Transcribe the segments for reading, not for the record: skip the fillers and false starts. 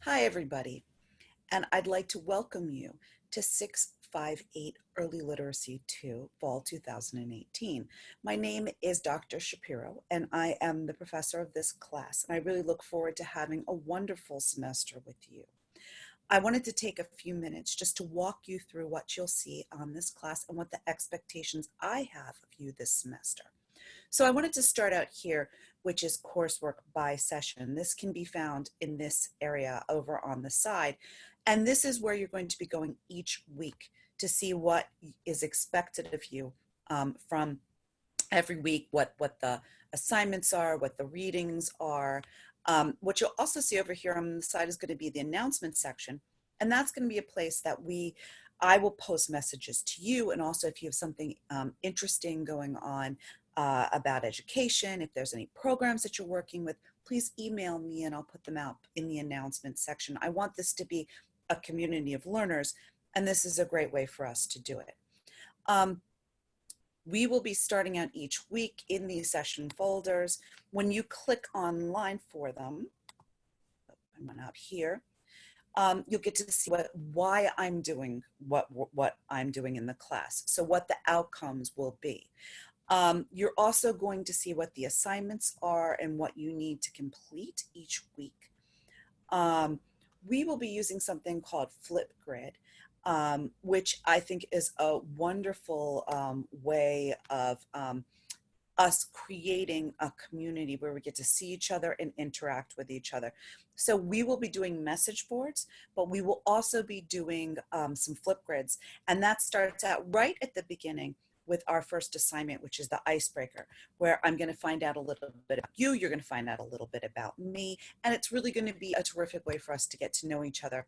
Hi, everybody, and I'd like to welcome you to 658 Early Literacy 2, Fall 2018. My name is Dr. Shapiro, and I am the professor of this class, and I really look forward to having a wonderful semester with you. I wanted to take a few minutes just to walk you through what you'll see on this class and what the expectations I have of you this semester. So I wanted to start out here, which is coursework by session. This can be found in this area over on the side. And this is where you're going to be going each week to see what is expected of you from every week, what the assignments are, what the readings are. What you'll also see over here on the side is going to be the announcement section. And that's going to be a place that I will post messages to you. And also if you have something interesting going on about education, if there's any programs that you're working with, please email me and I'll put them out in the announcement section. I want this to be a community of learners, and this is a great way for us to do it. We will be starting out each week in these session folders. When you click online for them, I'm up here, you'll get to see why I'm doing what I'm doing in the class. So what the outcomes will be. You're also going to see what the assignments are and what you need to complete each week. We will be using something called Flipgrid, which I think is a wonderful way of us creating a community where we get to see each other and interact with each other. So we will be doing message boards, but we will also be doing some Flipgrids, and that starts out right at the beginning with our first assignment, which is the icebreaker, where I'm going to find out a little bit about you, you're going to find out a little bit about me, and it's really going to be a terrific way for us to get to know each other.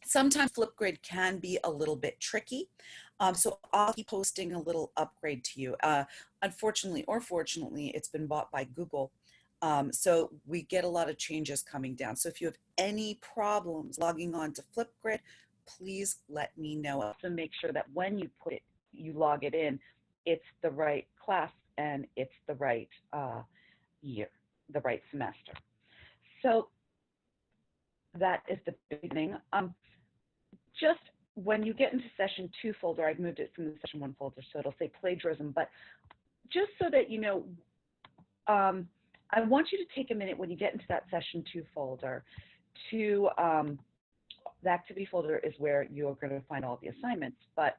Sometimes Flipgrid can be a little bit tricky, so I'll keep posting a little upgrade to you. Unfortunately or fortunately, it's been bought by Google, so we get a lot of changes coming down. So if you have any problems logging on to Flipgrid, please let me know. Also make sure that when you log it in, it's the right class and it's the right year, the right semester. So that is the beginning. Just when you get into session 2 folder, I've moved it from the session 1 folder, so it'll say plagiarism, but just so that you know, I want you to take a minute when you get into that session 2 folder to, the activity folder is where you're going to find all the assignments, but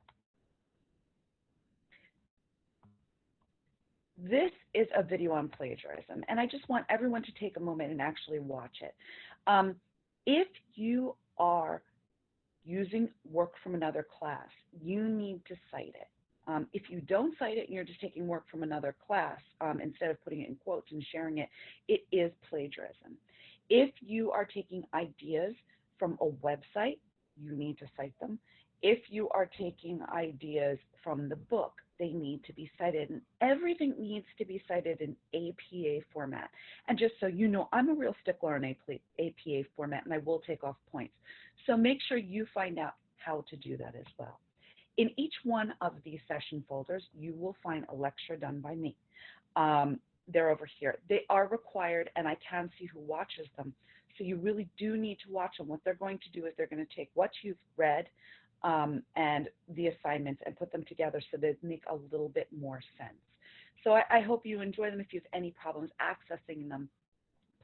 this is a video on plagiarism, and I just want everyone to take a moment and actually watch it. If you are using work from another class, you need to cite it. If you don't cite it and you're just taking work from another class, instead of putting it in quotes and sharing it, it is plagiarism. If you are taking ideas from a website, you need to cite them. If you are taking ideas from the book, they need to be cited, and everything needs to be cited in APA format. And just so you know, I'm a real stickler on APA format, and I will take off points. So make sure you find out how to do that as well. In each one of these session folders, you will find a lecture done by me. They're over here. They are required, and I can see who watches them. So you really do need to watch them. What they're going to do is they're going to take what you've read and the assignments and put them together so they make a little bit more sense. So I hope you enjoy them. If you have any problems accessing them,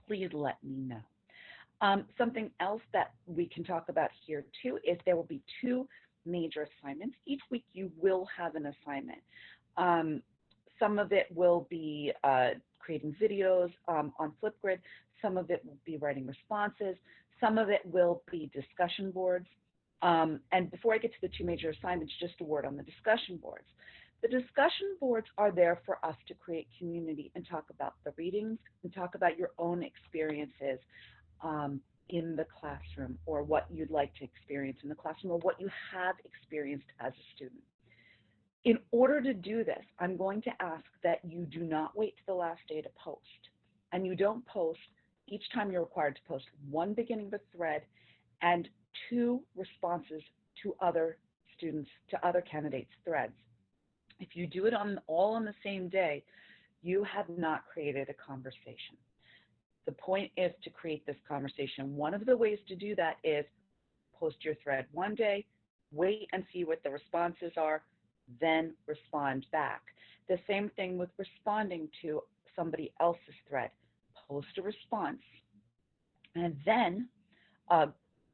please let me know. Something else that we can talk about here too is there will be 2 major assignments. Each week you will have an assignment. Some of it will be creating videos on Flipgrid. Some of it will be writing responses. Some of it will be discussion boards. And before I get to the 2 major assignments, just a word on the discussion boards. The discussion boards are there for us to create community and talk about the readings and talk about your own experiences in the classroom, or what you'd like to experience in the classroom, or what you have experienced as a student. In order to do this, I'm going to ask that you do not wait to the last day to post. And you don't post each time you're required to post 1 beginning of a thread and 2 responses to other students, to other candidates' threads. If you do it all on the same day, you have not created a conversation. The point is to create this conversation. One of the ways to do that is post your thread one day, wait and see what the responses are, then respond back. The same thing with responding to somebody else's thread. Post a response and then uh,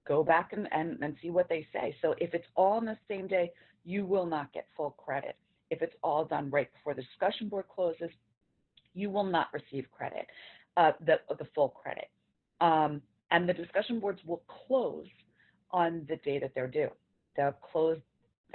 go back and see what they say. So if it's all on the same day, you will not get full credit. If it's all done right before the discussion board closes, you will not receive credit, the full credit. And the discussion boards will close on the day that they're due. They'll close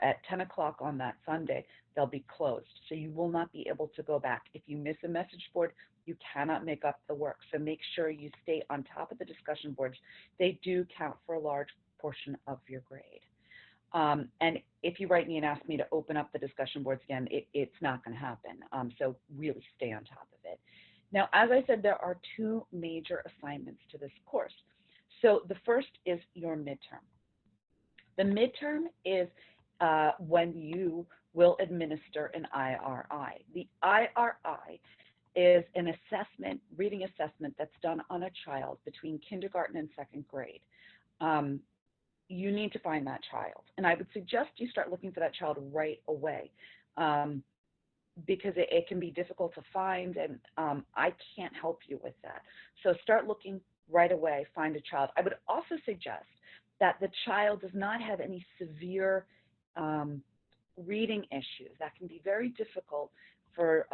at 10 o'clock on that Sunday. They'll be closed. So you will not be able to go back. If you miss a message board, you cannot make up the work. So make sure you stay on top of the discussion boards. They do count for a large portion of your grade. And if you write me and ask me to open up the discussion boards again, it's not going to happen. So really stay on top of it. Now, as I said, there are two major assignments to this course. So the first is your midterm. The midterm is when you will administer an IRI. The IRI is an assessment, reading assessment that's done on a child between kindergarten and second grade. You need to find that child. And I would suggest you start looking for that child right away because it can be difficult to find, and I can't help you with that. So start looking right away, find a child. I would also suggest that the child does not have any severe reading issues. That can be very difficult for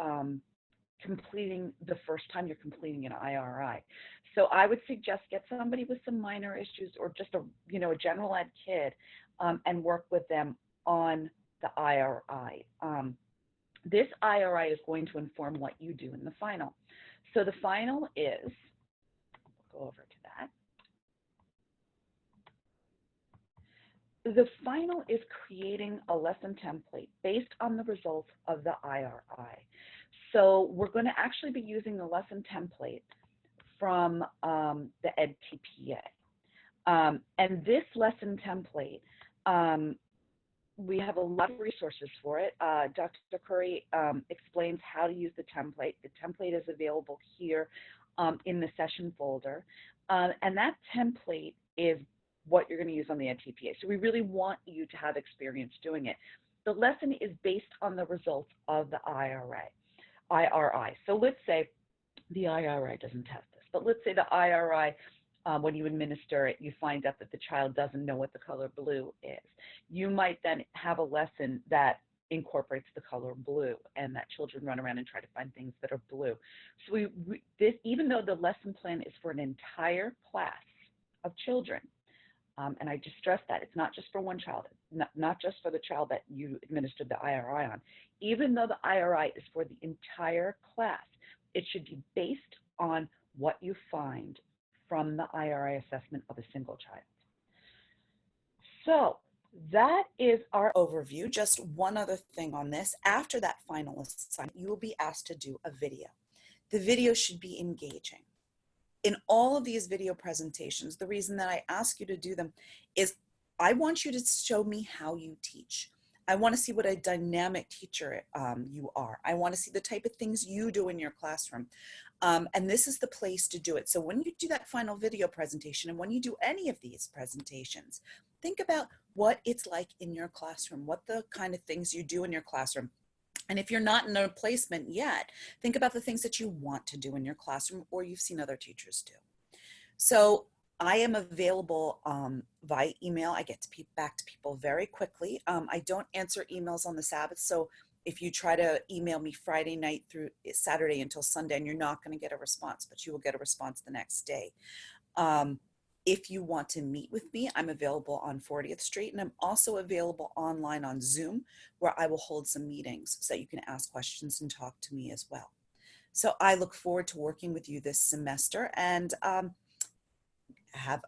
completing the first time you're completing an IRI. So I would suggest get somebody with some minor issues or just a general ed kid and work with them on the IRI. This IRI is going to inform what you do in the final. So the final is, we'll go over to that. The final is creating a lesson template based on the results of the IRI. So we're going to actually be using the lesson template from the EdTPA. And this lesson template, we have a lot of resources for it. Dr. Curry explains how to use the template. The template is available here in the session folder. And that template is what you're going to use on the EdTPA. So we really want you to have experience doing it. The lesson is based on the results of the IRI. So let's say the IRI doesn't test this, but let's say the IRI, when you administer it, you find out that the child doesn't know what the color blue is. You might then have a lesson that incorporates the color blue and that children run around and try to find things that are blue. So even though the lesson plan is for an entire class of children, and I just stress that it's not just for one child, not just for the child that you administered the IRI on. Even though the IRI is for the entire class, it should be based on what you find from the IRI assessment of a single child. So that is our overview. Just one other thing on this. After that final assignment, you will be asked to do a video. The video should be engaging. In all of these video presentations, the reason that I ask you to do them is I want you to show me how you teach. I want to see what a dynamic teacher you are. I want to see the type of things you do in your classroom. And this is the place to do it. So when you do that final video presentation, and when you do any of these presentations, think about what it's like in your classroom, what the kind of things you do in your classroom. And if you're not in a placement yet, think about the things that you want to do in your classroom or you've seen other teachers do. So I am available via email. I get to back to people very quickly. I don't answer emails on the Sabbath. So if you try to email me Friday night through Saturday until Sunday, and you're not going to get a response, but you will get a response the next day. If you want to meet with me, I'm available on 40th Street, and I'm also available online on Zoom, where I will hold some meetings so that you can ask questions and talk to me as well. So I look forward to working with you this semester, and have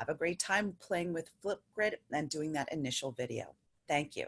a great time playing with Flipgrid and doing that initial video. Thank you.